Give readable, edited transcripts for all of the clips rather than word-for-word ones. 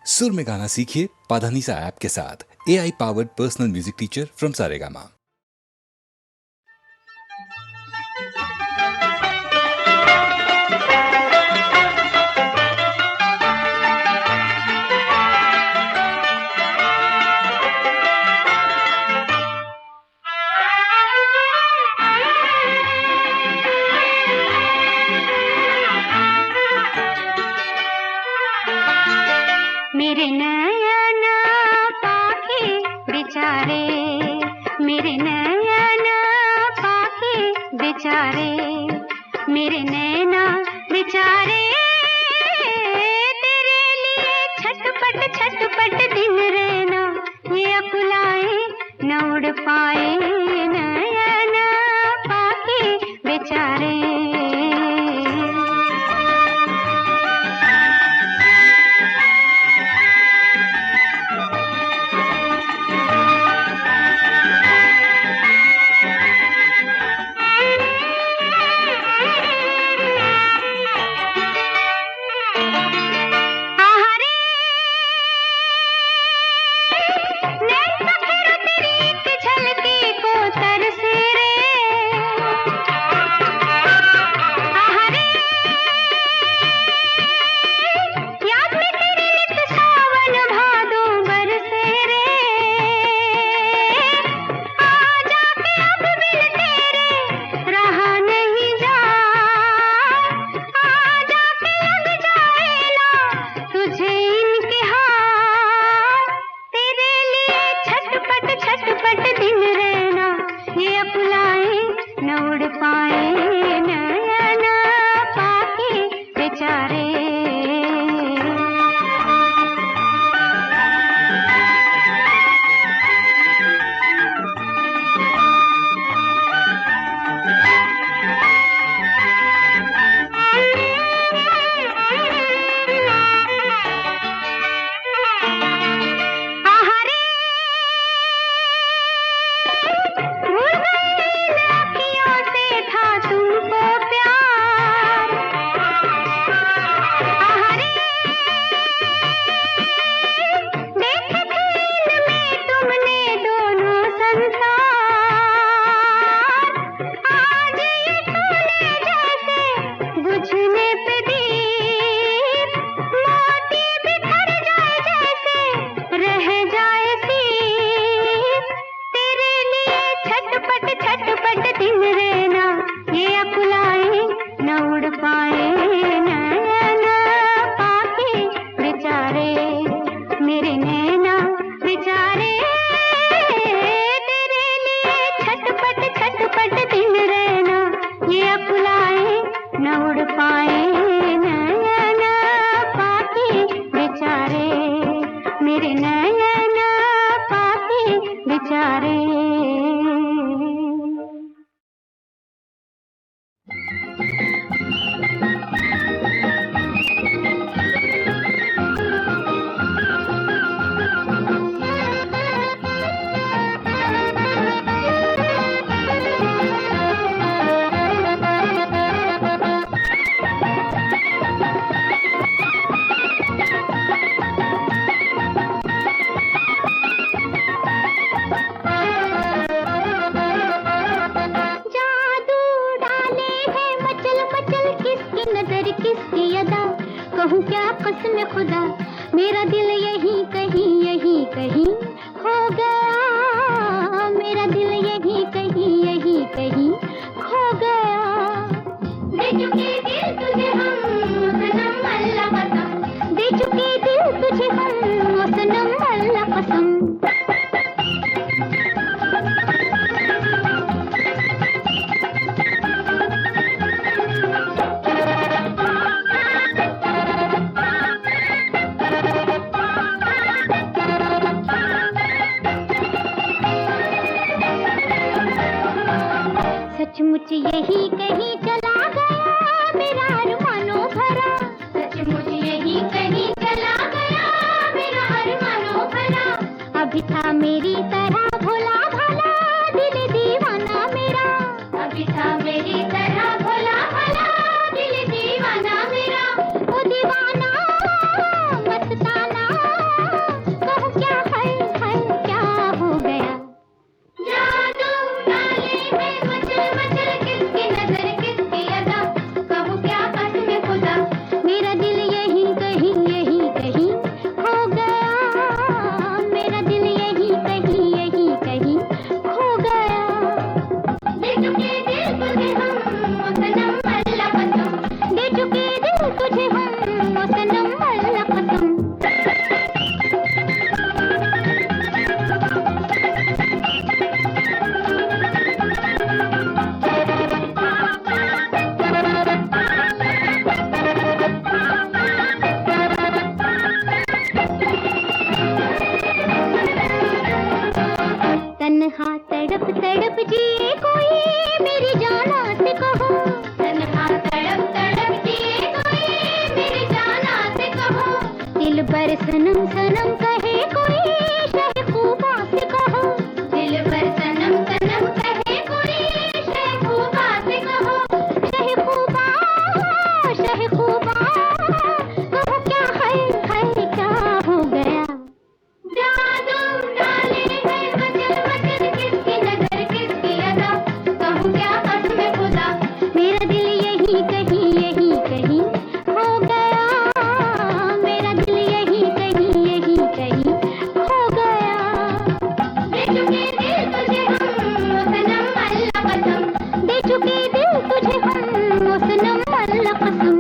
सुर में गाना सीखिए पाधानीसा ऐप के साथ। AI powered personal music teacher from Saregama. मेरे नयन पाके बेचारे, मेरे नयन पाके बेचारे, मेरे नैना बेचारे, तेरे लिए छटपट छटपट दिन रहना, ये अकुलाए न उड़ पाए नयन पाके बेचारे। कहूँ क्या कसम खुदा, मेरा दिल यहीं कहीं खो गया, मेरा दिल यहीं कहीं खो गया। दे चुके दिल तुझे हम सनम अल्लाह कसम, दे चुके दिल तुझे हम सनम अल्लाह कसम। सचमुच यही कहीं चला गया मेरा अरमानों भरा, सचमुच यही कहीं चला गया मेरा अरमानों भरा। अभी था मेरी तरह भोला भाला दिल दीवाना मेरा, अभी था मेरी तरह भोला भाला दिल दीवाना मेरा। ओ दीवाना मस्ताना तन्हा तड़प तड़प जिए कोई मेरी जाना से कहो, तन्हा तड़प तड़प जिए कोई मेरी जाना से कहो, दिल पर सनम सनम कहे कोई शहकूबा से कहो, दिल पर सनम सनम कहे कोई शहकूबा से कहो, शहकूबा शहकूबा कहो क्या है क्या हो गया, जादू डाले है वचन वचन किसकी नजर किसकी अदा, कहूँ क्या कसम खुदा मेरा दिल यही कहीं हो गया, मेरा दिल यही कहीं हो गया, दे चुके दिल तुझे हम ओ सनम अल्लाह कसम, दे चुके दिल तुझे हम ओ सनम अल्लाह कसम।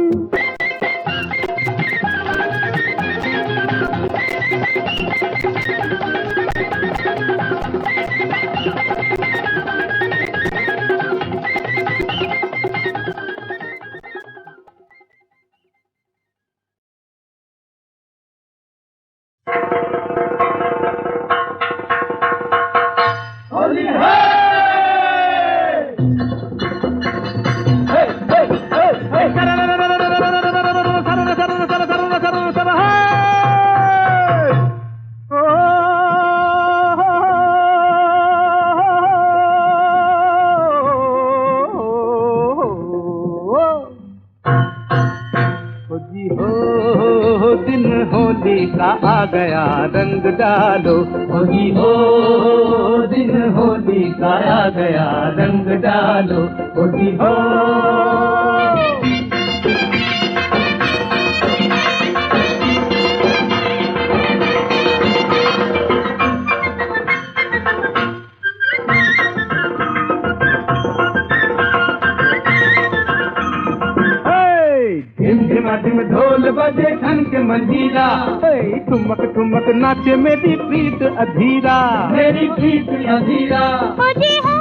दिन होली का आ गया रंग डालो, होली हो दिन होली का आ गया रंग डालो, होली हो। झिम ढोल बजे ठन के मंजीरा, ठुमक ठुमक नाचे मेरी प्रीत अधीरा, मेरी प्रीत अधीरा, हो जी हो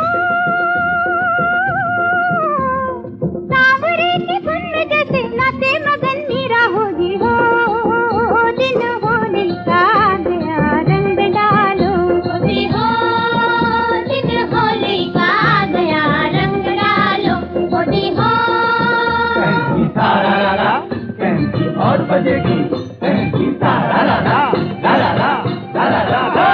सांवरे की धुन में जैसे नाचे मगन मीरा, हो जी हो दिन होली का आ गया रंग डालो, हो जी हो दिन होली का आ गया रंग डालो, हो जी हो। और बजेगी तारा ला ला ला ला ला ला ला ला।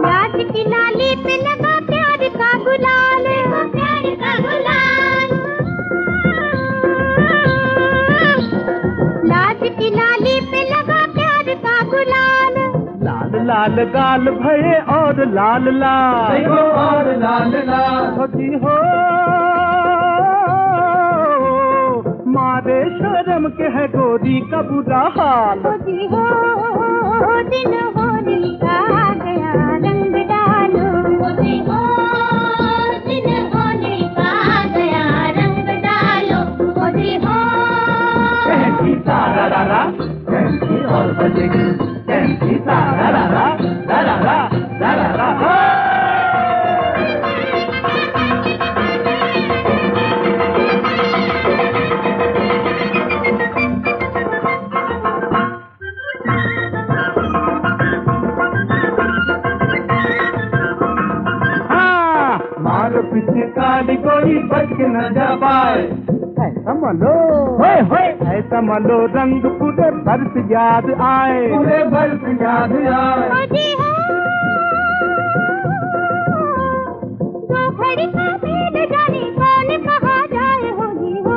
लाज की लाली पे लगा प्यार का गुलाल, प्यार का गुलाल, लाज की लाली पे लगा प्यार का गुलाल, लाल लाल गाल भये और लाल लाल, और लाल लाल, होती हो मारे शर्म के है गोरी का बुरा हाल, होती हो दिन होली का आ गया रंग डालो, होती हो दिन होली का आ गया रंग डालो, होती हो। तारा ला ला और बजेगी तारा ला ला ला ला ला ला ला ला। मार पीछे काली कोई बच के न जा पाए, ऐसा मलो ऐसा मलो रंग पूरे बरस याद आए, पूरे बरस याद आए, हो जी हो दो घड़ी का भेद जाने कौन कहा जाए, हो जी हो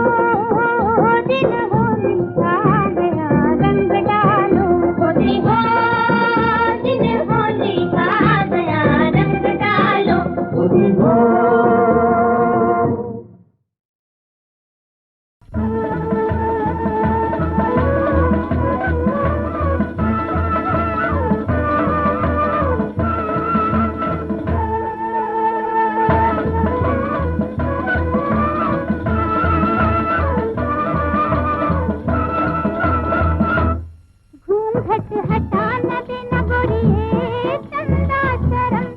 दिन होली का आ गया रंग डालो, हो जी हो दिन होली का आ गया रंग डालो, हो जी हो। घूंघट हटा न देना गोरिये चंदा शर्म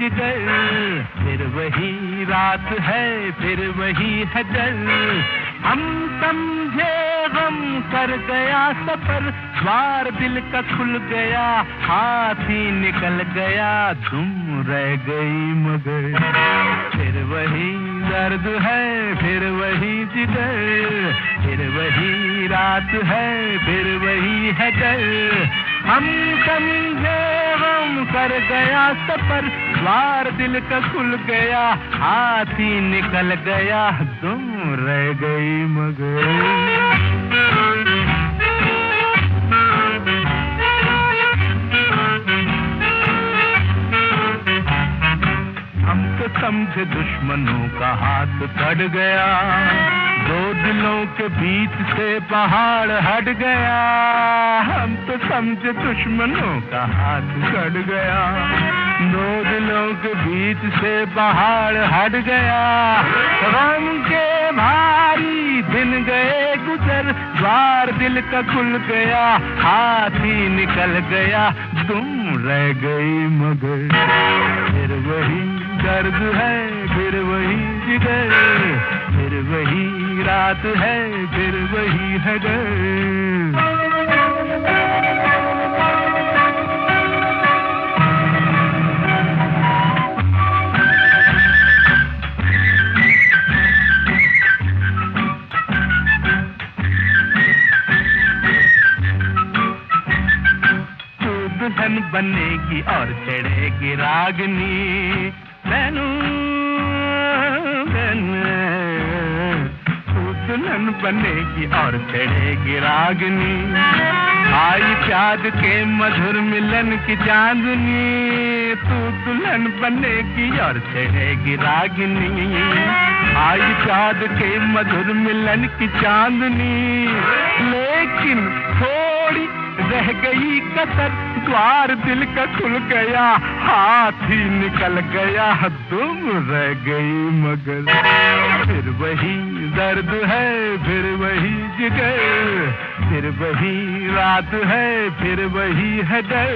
जिगर, फिर वही रात है, फिर वही है डर। हम समझे गम कर गया सफर, द्वार दिल का खुल गया, हाथ ही निकल गया, तुम रह गई मगर। फिर वही दर्द है, फिर वही जिगर, फिर वही रात है, फिर वही है डर। हम समझे गम कर गया सफर, द्वार दिल का खुल गया, हाथ ही निकल गया, तुम रह गई मगर। हम तो समझे दुश्मनों का हाथ कट गया, दो दिलों के बीच से पहाड़ हट गया। हम तो समझे दुश्मनों का हाथ कट गया, दो दिलों के बीच से पहाड़ हट गया। गम के भारी दिन गए गुजर, द्वार दिल का खुल गया, हाथ ही निकल गया, तुम रह गई मगर। फिर वही दर्द है, फिर वही जिगर, फिर वही रात है, फिर वही है डर। दुल्हन बनेगी और चढ़ेगी रागनी, तू दुल्हन बनेगी और चढ़ेगी रागनी। आई प्याद के मधुर मिलन की चांदनी, तू दुल्हन बनेगी और चढ़ेगी रागनी। आई प्याद के मधुर मिलन की चांदनी, लेकिन थोड़ी रह गई कसर, द्वार दिल का खुल गया, हाथ ही निकल गया, तुम रह गई मगर। फिर वही दर्द है, फिर वही जिगर, फिर वही रात है, फिर वही है डर।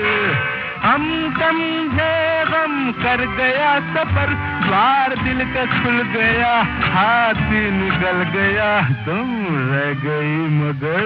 हम समझे गम कर गया सफर, द्वार दिल का खुल गया, हाथ ही निकल गया, तुम रह गई मगर।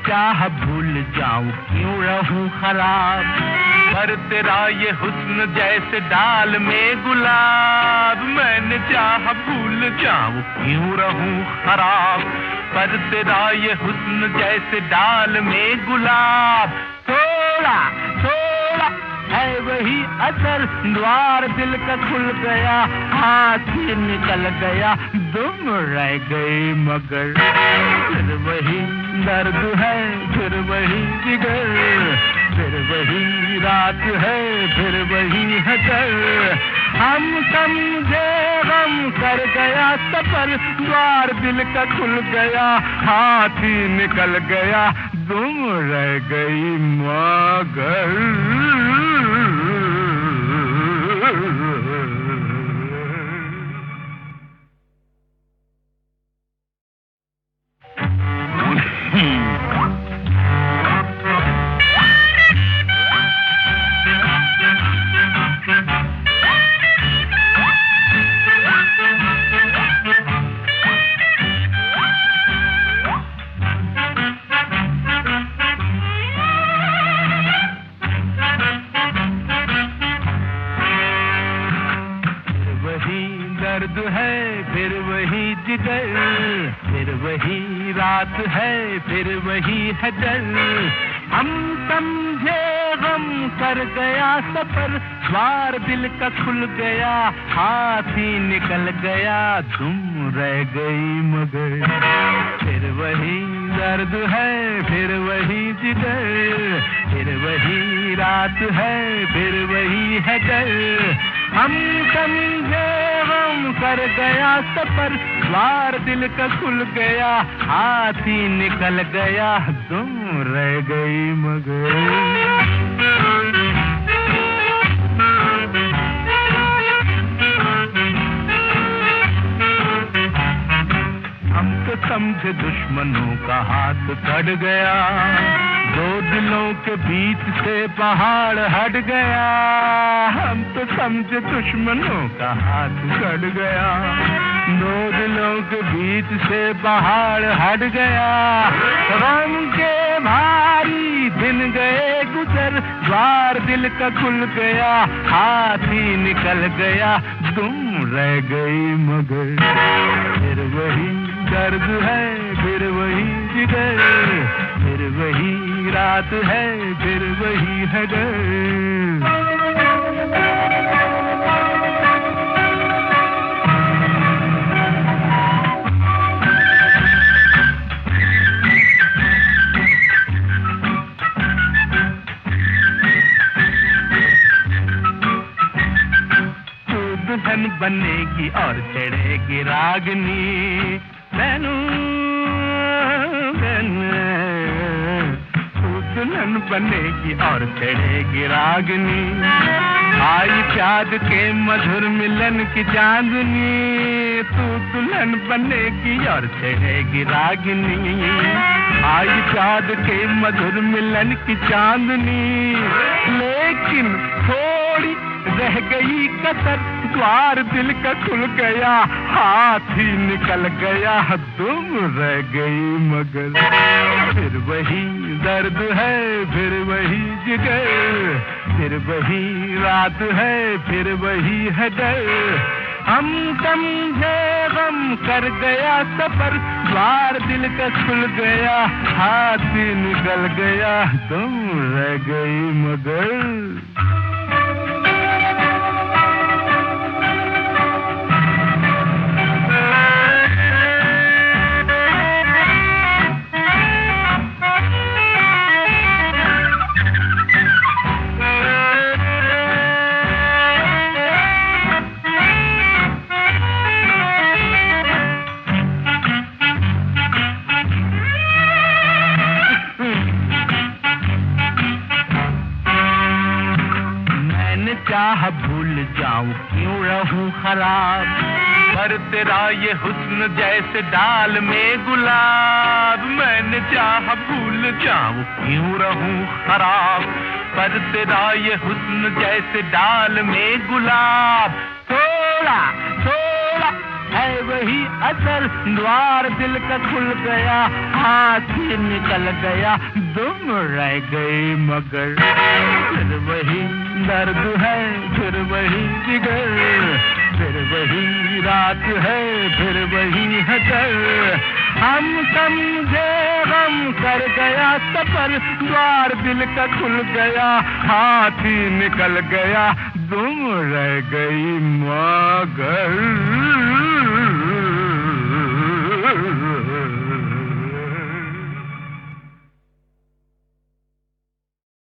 चाह भूल जाऊं क्यों रहूं खराब, पर तेरा ये हुस्न जैसे डाल में गुलाब। मैंने चाह भूल जाऊं क्यों रहूं खराब, पर तेरा ये हुस्न जैसे डाल में गुलाब। थोड़ा थोड़ा है वही असर, द्वार दिल का खुल गया, हाथ ही निकल गया, तुम रह गई मगर। फिर वही दर्द है, फिर वही जिगर, फिर वही रात है, फिर वही है डर। हम समझे गम कर गया सफर, द्वार दिल का खुल गया, हाथ ही निकल गया, तुम रह गई मगर। दर्द है, फिर वही जिगर, फिर वही रात है, फिर वही है डर। हम समझे गम कर गया सफर, द्वार दिल का खुल गया, हाथी निकल गया, तुम रह गई मगर। फिर वही दर्द है, फिर वही जिगर, फिर वही रात है, फिर वही है डर। हम समझे गम कर गया सफर, द्वार दिल का खुल गया, हाथी निकल गया, तुम रह गई मगर। हम तो समझे दुश्मनों का हाथ कट गया, दो दिलों के बीच से पहाड़ हट गया। हम तो समझे दुश्मनों का हाथ कट गया, दो दिलों के बीच से पहाड़ हट गया। गम के भारी दिन गए गुजर, द्वार दिल का खुल गया, हाथी निकल गया, तुम रह गई मगर। फिर वही दर्द है, फिर वही जिगर, फिर वही रात है, फिर वही है डर। दुल्हन बनेगी और चढ़ेगी रागनी, बैनू दुल्हन बनेगी और चढ़ेगी रागनी। आई प्याद के मधुर मिलन की चांदनी, तू दुल्हन बनेगी और चढ़ेगी रागनी। आई प्याद के मधुर मिलन की चांदनी, लेकिन थोड़ी रह गई कसर, द्वार दिल का खुल गया, हाथी निकल गया, तुम रह गई मगर। फिर वही दर्द है, फिर वही जिगर, फिर वही रात है, फिर वही है डर। हम समझे गम कर गया सफर, द्वार दिल का खुल गया, हाथी निकल गया, तुम रह गई मगर। चाह भूल जाऊं क्यों रहूं खराब, पर तेरा ये हुस्न जैसे डाल में गुलाब। मैंने चाह भूल जाऊं क्यों रहूं खराब, पर तेरा ये हुस्न जैसे डाल में गुलाब। थोड़ा थोड़ा है वही असर, द्वार दिल का खुल गया, हाथी निकल गया, तुम रह गई मगर। फिर वही दर्द है, फिर वही जिगर, फिर वही रात है, फिर वही है डर। हम समझे गम कर गया सफर, द्वार दिल का खुल गया, हाथी निकल गया, तुम रह गई मगर।